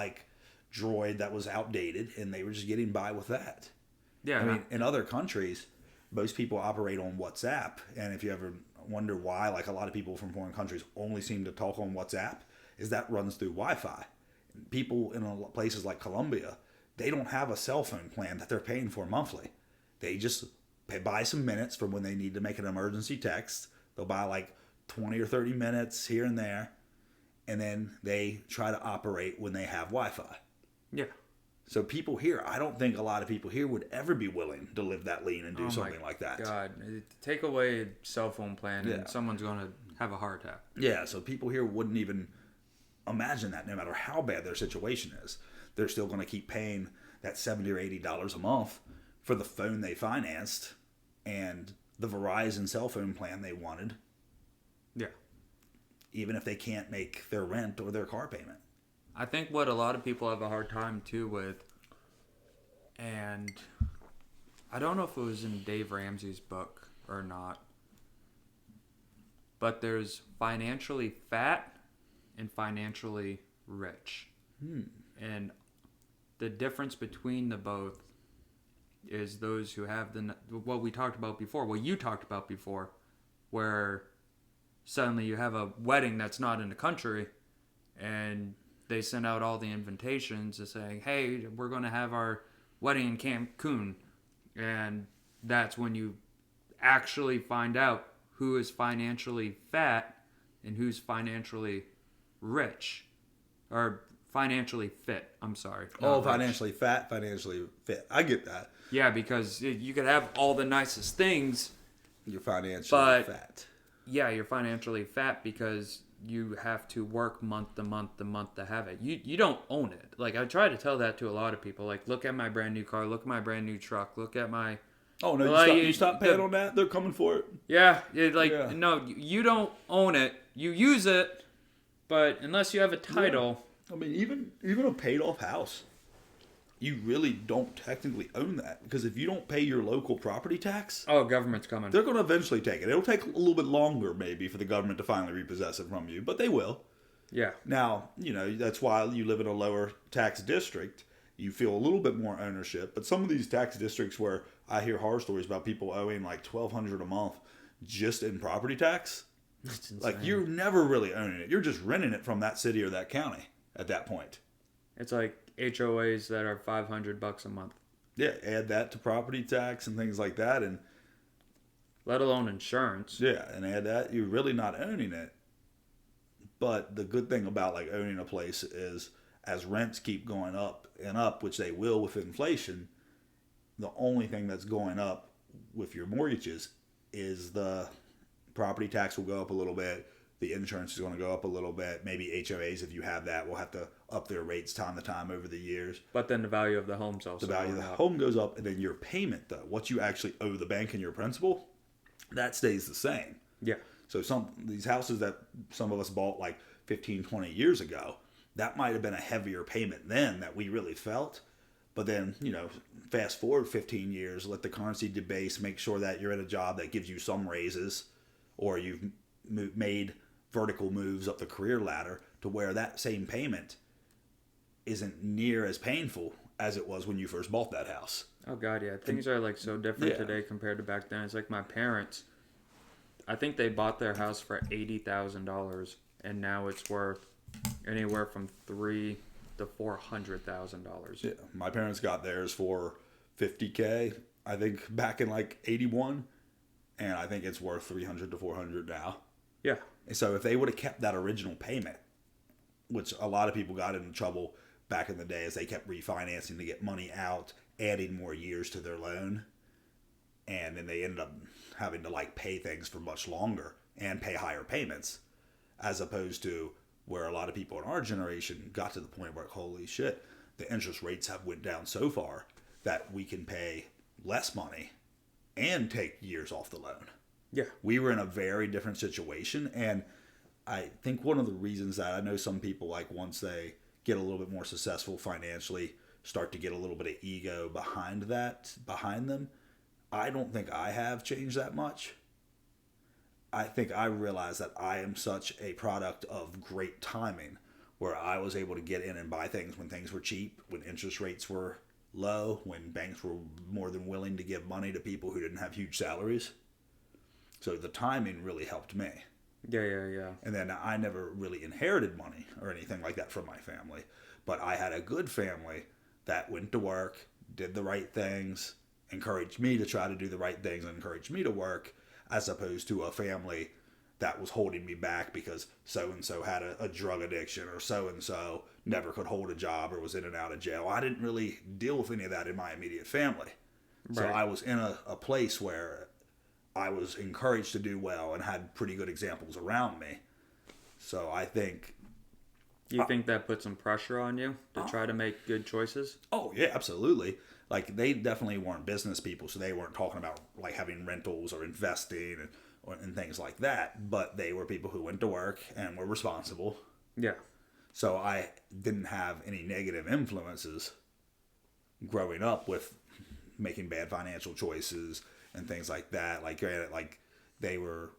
Droid that was outdated, and they were just getting by with that. Yeah. I mean, in other countries, most people operate on WhatsApp, and if you ever wonder why, a lot of people from foreign countries only seem to talk on WhatsApp, is that runs through Wi-Fi. People in places like Colombia, they don't have a cell phone plan that they're paying for monthly. They just buy some minutes from when they need to make an emergency text. They'll buy 20 or 30 minutes here and there, and then they try to operate when they have Wi-Fi. Yeah. So people here, I don't think a lot of people here would ever be willing to live that lean and do something like that. God, take away a cell phone plan and someone's going to have a heart attack. Yeah, so people here wouldn't even imagine that no matter how bad their situation is. They're still going to keep paying that $70 or $80 a month for the phone they financed and the Verizon cell phone plan they wanted. Yeah. Even if they can't make their rent or their car payment. I think what a lot of people have a hard time too with, and I don't know if it was in Dave Ramsey's book or not, but there's financially fat and financially rich. And the difference between the both is those who have what we talked about before, what you talked about before, where suddenly you have a wedding that's not in the country and they send out all the invitations to saying, hey, we're going to have our wedding in Cancun. And that's when you actually find out who is financially fat and who's financially rich. Or financially fit. I'm sorry. Oh, not rich. financially fat, financially fit. I get that. Yeah, because you could have all the nicest things. You're financially fat. Yeah, you're financially fat because you have to work month to month to month to have it. You don't own it. Like, I try to tell that to a lot of people. Like, look at my brand new car. Look at my brand new truck. Look at my... Oh, no, you stop paying on that? They're coming for it? Yeah, no, you don't own it. You use it, but unless you have a title... Yeah. I mean, even a paid-off house, you really don't technically own that. Because if you don't pay your local property tax... Oh, government's coming. They're going to eventually take it. It'll take a little bit longer, maybe, for the government to finally repossess it from you. But they will. Yeah. Now, that's why you live in a lower tax district. You feel a little bit more ownership. But some of these tax districts where I hear horror stories about people owing like $1,200 a month just in property tax. That's insane. Like, you're never really owning it. You're just renting it from that city or that county at that point. It's like HOAs that are $500 a month. Yeah, add that to property tax and things like that, and let alone insurance. Yeah, and add that, you're really not owning it. But the good thing about like owning a place is, as rents keep going up and up, which they will with inflation, the only thing that's going up with your mortgages is the property tax will go up a little bit. The insurance is going to go up a little bit. Maybe HOAs, if you have that, will have to up their rates time to time over the years. But then the value of the home's also the value of the home goes up, and then your payment, though, what you actually owe the bank and your principal, that stays the same. Yeah. So these houses that some of us bought like 15, 20 years ago, that might have been a heavier payment then that we really felt. But then, fast forward 15 years, let the currency debase, make sure that you're in a job that gives you some raises, or you've made vertical moves up the career ladder to where that same payment isn't near as painful as it was when you first bought that house. Oh, God, yeah. Things are like so different today compared to back then. It's like my parents, I think they bought their house for $80,000, and now it's worth anywhere from $300,000 to $400,000. Yeah, my parents got theirs for $50K, I think, back in like '81, and I think it's worth $300,000 to $400,000 now. Yeah. And so if they would have kept that original payment, which a lot of people got into trouble back in the day as they kept refinancing to get money out, adding more years to their loan, and then they ended up having to like pay things for much longer and pay higher payments, as opposed to where a lot of people in our generation got to the point where, holy shit, the interest rates have went down so far that we can pay less money and take years off the loan. Yeah. We were in a very different situation, and I think one of the reasons that I know some people, like, once they get a little bit more successful financially, start to get a little bit of ego behind them. I don't think I have changed that much. I think I realized that I am such a product of great timing, where I was able to get in and buy things when things were cheap, when interest rates were low, when banks were more than willing to give money to people who didn't have huge salaries. So the timing really helped me. Yeah. And then I never really inherited money or anything like that from my family. But I had a good family that went to work, did the right things, encouraged me to try to do the right things, and encouraged me to work, as opposed to a family that was holding me back because so-and-so had a drug addiction, or so-and-so never could hold a job or was in and out of jail. I didn't really deal with any of that in my immediate family. Right. So I was in a place where I was encouraged to do well and had pretty good examples around me. So I think... You think that put some pressure on you to try to make good choices? Oh, yeah, absolutely. Like, they definitely weren't business people, so they weren't talking about, like, having rentals or investing and things like that. But they were people who went to work and were responsible. Yeah. So I didn't have any negative influences growing up with making bad financial choices and things like that. Like, granted, like, they were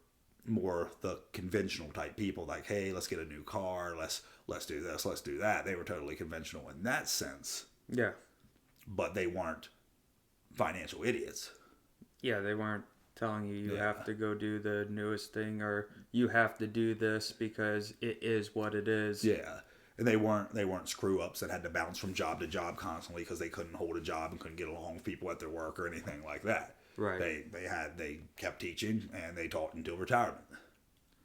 more the conventional type people, like, hey, let's get a new car, let's do this, let's do that. They were totally conventional in that sense. Yeah. But they weren't financial idiots. Yeah, they weren't telling you have to go do the newest thing, or you have to do this because it is what it is. Yeah. And they weren't screw ups that had to bounce from job to job constantly because they couldn't hold a job and couldn't get along with people at their work or anything like that. Right. They kept teaching, and they taught until retirement.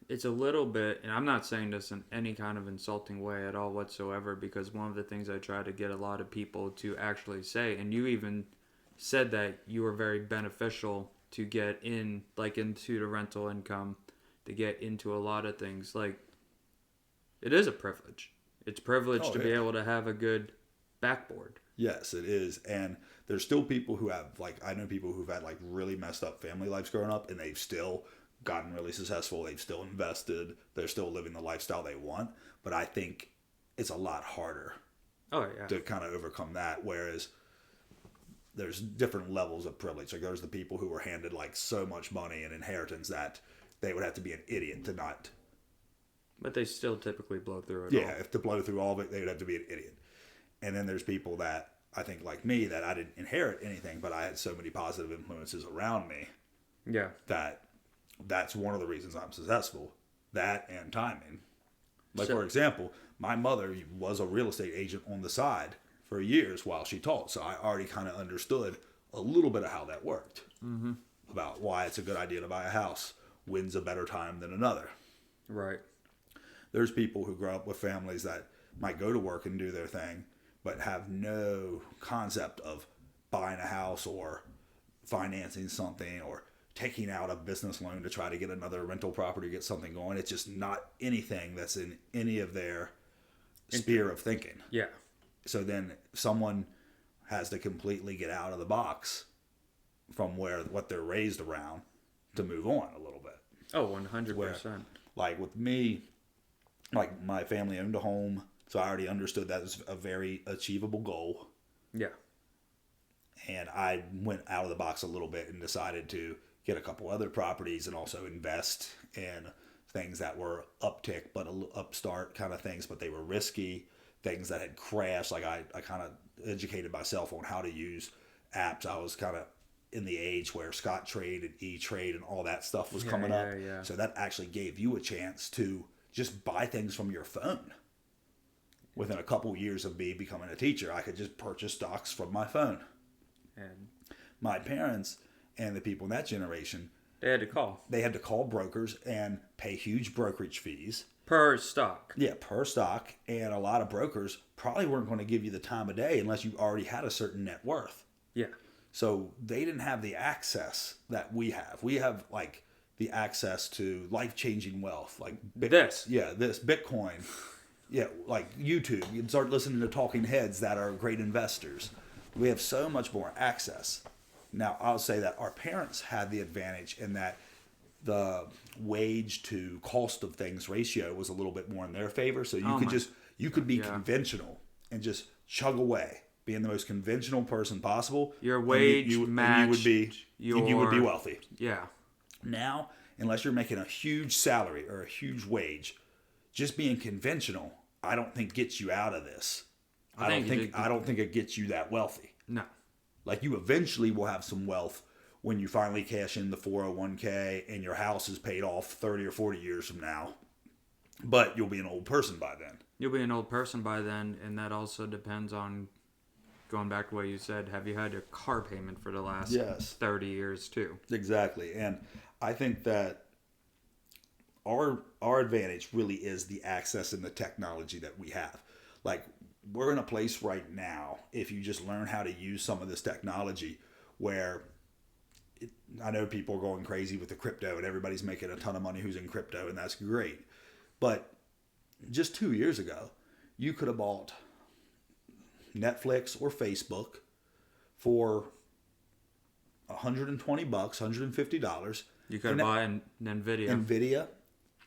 it's a little bit, and I'm not saying this in any kind of insulting way at all whatsoever, because one of the things I try to get a lot of people to actually say, and you even said that you were very beneficial to get in, like, into the rental income, to get into a lot of things. Like, it is a privilege. It's a privilege to be able to have a good backboard. Yes, it is. And there's still people who have, like, I know people who've had, like, really messed up family lives growing up, and they've still gotten really successful. They've still invested. They're still living the lifestyle they want. But I think it's a lot harder to kind of overcome that. Whereas there's different levels of privilege. Like, there's the people who were handed, like, so much money and inheritance that they would have to be an idiot to not. But they still typically blow through it. Yeah, if to blow through all of it, they would have to be an idiot. And then there's people that I think, like me, that I didn't inherit anything, but I had so many positive influences around me. Yeah. That's one of the reasons I'm successful. That and timing. Like, for example, my mother was a real estate agent on the side for years while she taught. So I already kind of understood a little bit of how that worked. Mm-hmm. About why it's a good idea to buy a house. When's a better time than another. Right. There's people who grow up with families that might go to work and do their thing, but have no concept of buying a house or financing something or taking out a business loan to try to get another rental property, get something going. It's just not anything that's in any of their sphere of thinking. Yeah. So then someone has to completely get out of the box from what they're raised around to move on a little bit. Oh, 100%. Like with me, like my family owned a home, so I already understood that was a very achievable goal. Yeah. And I went out of the box a little bit and decided to get a couple other properties and also invest in things that were uptick, but upstart kind of things, but they were risky, things that had crashed. Like I kind of educated myself on how to use apps. I was kind of in the age where Scottrade and E-Trade and all that stuff was coming up. Yeah. So that actually gave you a chance to just buy things from your phone. Within a couple years of me becoming a teacher, I could just purchase stocks from my phone. And my parents and the people in that generation, they had to call. They had to call brokers and pay huge brokerage fees. Per stock. Yeah, per stock. And a lot of brokers probably weren't going to give you the time of day unless you already had a certain net worth. Yeah. So they didn't have the access that we have. We have, like, the access to life-changing wealth. Like this Bitcoin. Yeah, like YouTube. You can start listening to talking heads that are great investors. We have so much more access. Now, I'll say that our parents had the advantage in that the wage to cost of things ratio was a little bit more in their favor. So you could be conventional and just chug away, being the most conventional person possible. Your wage matched you would be wealthy. Yeah. Now, unless you're making a huge salary or a huge wage, just being conventional, I don't think gets you out of this. I don't think it gets you that wealthy. No. Like, you eventually will have some wealth when you finally cash in the 401k and your house is paid off 30 or 40 years from now. But you'll be an old person by then. You'll be an old person by then, and that also depends on, going back to what you said, have you had a car payment for the last 30 years too? Exactly. And I think that our advantage really is the access and the technology that we have. Like, we're in a place right now, if you just learn how to use some of this technology, where I know people are going crazy with the crypto and everybody's making a ton of money who's in crypto, and that's great. But just 2 years ago, you could have bought Netflix or Facebook for $120, $150. You could buy an NVIDIA.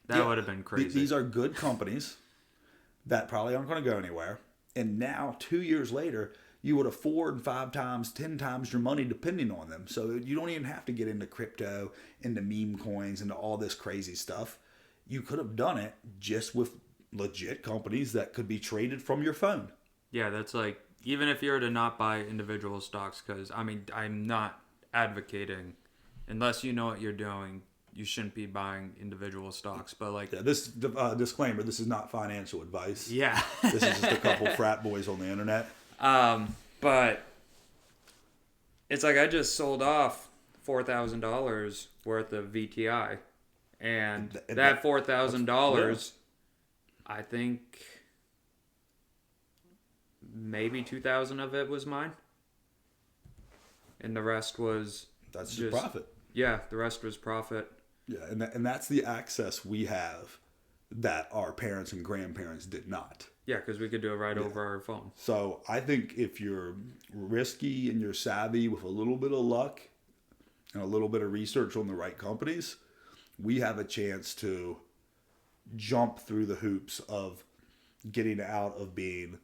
That would have been crazy. These are good companies that probably aren't going to go anywhere. And now, 2 years later, you would afford 5 times, 10 times your money depending on them. So you don't even have to get into crypto, into meme coins, into all this crazy stuff. You could have done it just with legit companies that could be traded from your phone. Yeah, that's like, even if you were to not buy individual stocks, because, I mean, I'm not advocating, unless you know what you're doing, you shouldn't be buying individual stocks. But, like... Yeah, this disclaimer, this is not financial advice. Yeah. This is just a couple frat boys on the internet. But it's like I just sold off $4,000 worth of VTI, And And that $4,000, yeah. I think maybe 2,000 of it was mine. And the rest was That's just profit. Yeah, the rest was profit. Yeah, and that's the access we have that our parents and grandparents did not. Yeah, because we could do it right over our phone. So I think if you're risky and you're savvy with a little bit of luck and a little bit of research on the right companies, we have a chance to jump through the hoops of getting out of being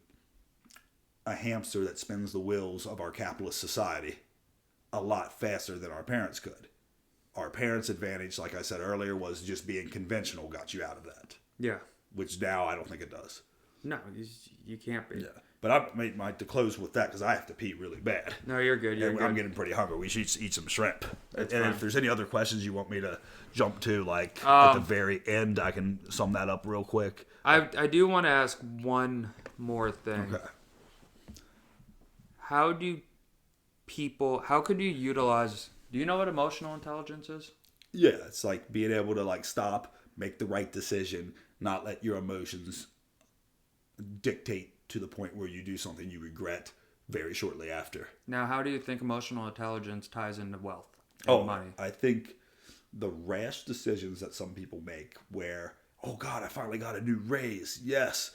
a hamster that spins the wheels of our capitalist society a lot faster than our parents could. Our parents' advantage, like I said earlier, was just being conventional got you out of that. Yeah. Which now I don't think it does. No, you can't be. Yeah. But I might to close with that because I have to pee really bad. No, you're good. You're good. I'm getting pretty hungry. We should eat some shrimp. That's and fine. if there's any other questions you want me to jump to, like at the very end, I can sum that up real quick. I do want to ask one more thing. Okay. How could you utilize, do you know what emotional intelligence is? Yeah, it's like being able to like stop, make the right decision, not let your emotions dictate to the point where you do something you regret very shortly after. Now, how do you think emotional intelligence ties into wealth and money? I think the rash decisions that some people make where, oh God, I finally got a new raise. Yes,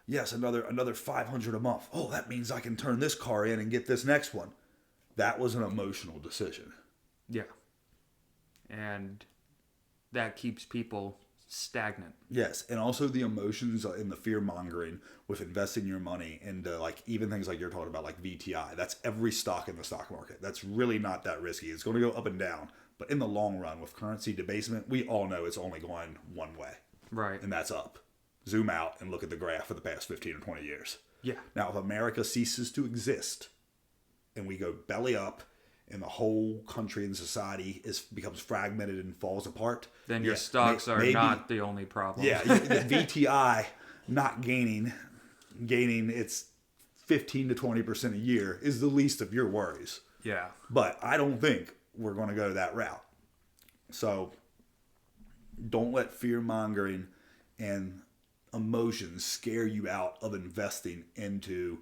another $500 a month. Oh, that means I can turn this car in and get this next one. That was an emotional decision. Yeah. And that keeps people stagnant. Yes, and also the emotions and the fear mongering with investing your money into like even things like you're talking about like VTI. That's every stock in the stock market. That's really not that risky. It's going to go up and down, but in the long run with currency debasement, we all know it's only going one way. Right. And that's up. Zoom out and look at the graph for the past 15 or 20 years. Yeah. Now, if America ceases to exist and we go belly up and the whole country and society becomes fragmented and falls apart, then your stocks are not the only problem. Yeah, the VTI not gaining its 15 to 20% a year is the least of your worries. Yeah. But I don't think we're going to go that route. So don't let fear mongering and emotions scare you out of investing into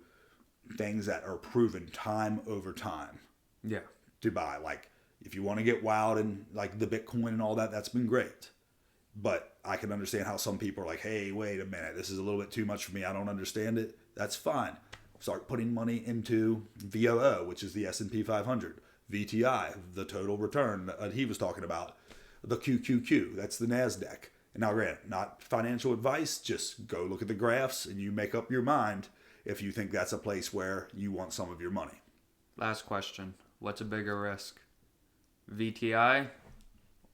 things that are proven time over time. Yeah. To buy. Like, if you want to get wild and like the Bitcoin and all that, that's been great. But I can understand how some people are like, hey, wait a minute, this is a little bit too much for me. I don't understand it. That's fine. Start putting money into VOO, which is the S&P 500. VTI, the total return that he was talking about. The QQQ, that's the NASDAQ. And now, granted, not financial advice, just go look at the graphs and you make up your mind if you think that's a place where you want some of your money. Last question. What's a bigger risk? VTI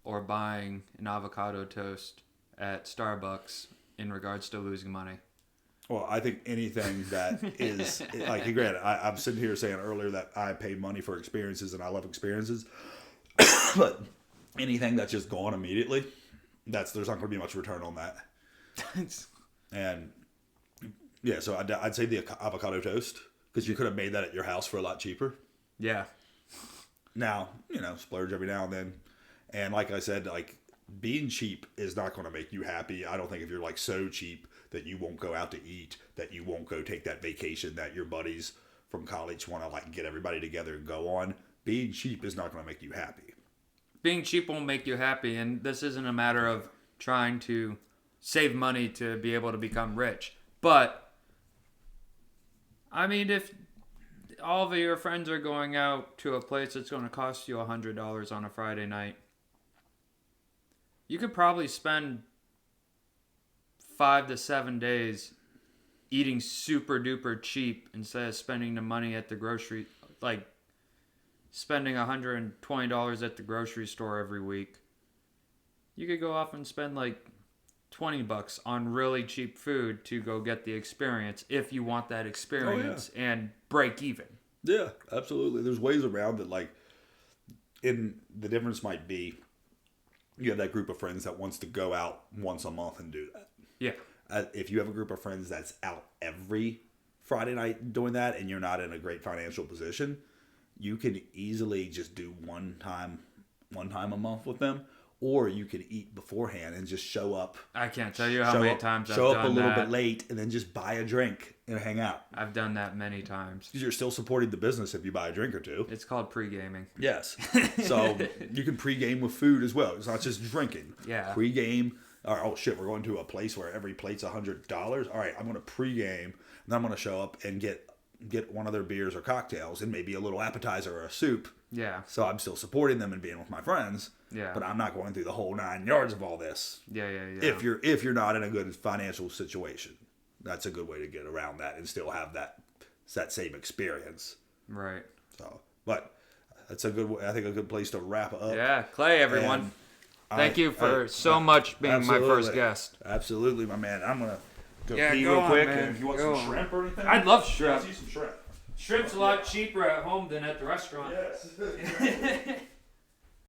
or buying an avocado toast at Starbucks in regards to losing money? Well, I think anything that is, like, granted, I'm sitting here saying earlier that I pay money for experiences and I love experiences. But anything that's just gone immediately, there's not going to be much return on that. And yeah, so I'd say the avocado toast because you could have made that at your house for a lot cheaper. Yeah. Now, splurge every now and then. And like I said, like being cheap is not going to make you happy. I don't think if you're like so cheap that you won't go out to eat, that you won't go take that vacation that your buddies from college want to like get everybody together and go on. Being cheap is not going to make you happy. Being cheap won't make you happy. And this isn't a matter of trying to save money to be able to become rich. But, I mean, if all of your friends are going out to a place that's going to cost you $100 on a Friday night, you could probably spend 5 to 7 days eating super duper cheap instead of spending the money at the grocery, like spending $120 at the grocery store every week. You could go off and spend like $20 on really cheap food to go get the experience if you want that experience and break even. Yeah, absolutely. There's ways around it. Like, the difference might be you have that group of friends that wants to go out once a month and do that. Yeah. If you have a group of friends that's out every Friday night doing that and you're not in a great financial position, you can easily just do one time a month with them. or you could eat beforehand and just show up. I can't tell you how many times I've done that. Show up a little bit late and then just buy a drink and hang out. I've done that many times. You're still supporting the business if you buy a drink or two. It's called pre-gaming. Yes. So you can pre-game with food as well. It's not just drinking. Yeah. Pre-game. Oh shit, we're going to a place where every plate's $100. All right, I'm going to pre-game, and then I'm going to show up and get one of their beers or cocktails and maybe a little appetizer or a soup. Yeah. So I'm still supporting them and being with my friends. Yeah. But I'm not going through the whole 9 yards of all this. Yeah. If you're not in a good financial situation, that's a good way to get around that and still have that same experience. Right. So, but that's a good place to wrap up. Yeah, Clay, everyone. And Thank you for so much being my first guest. Absolutely, my man. I'm gonna go Yeah, pee go real on, quick. man. And if you want Go some on. shrimp or anything, I'd love shrimp. Let's eat some shrimp. Shrimp's a lot cheaper at home than at the restaurant. Yes.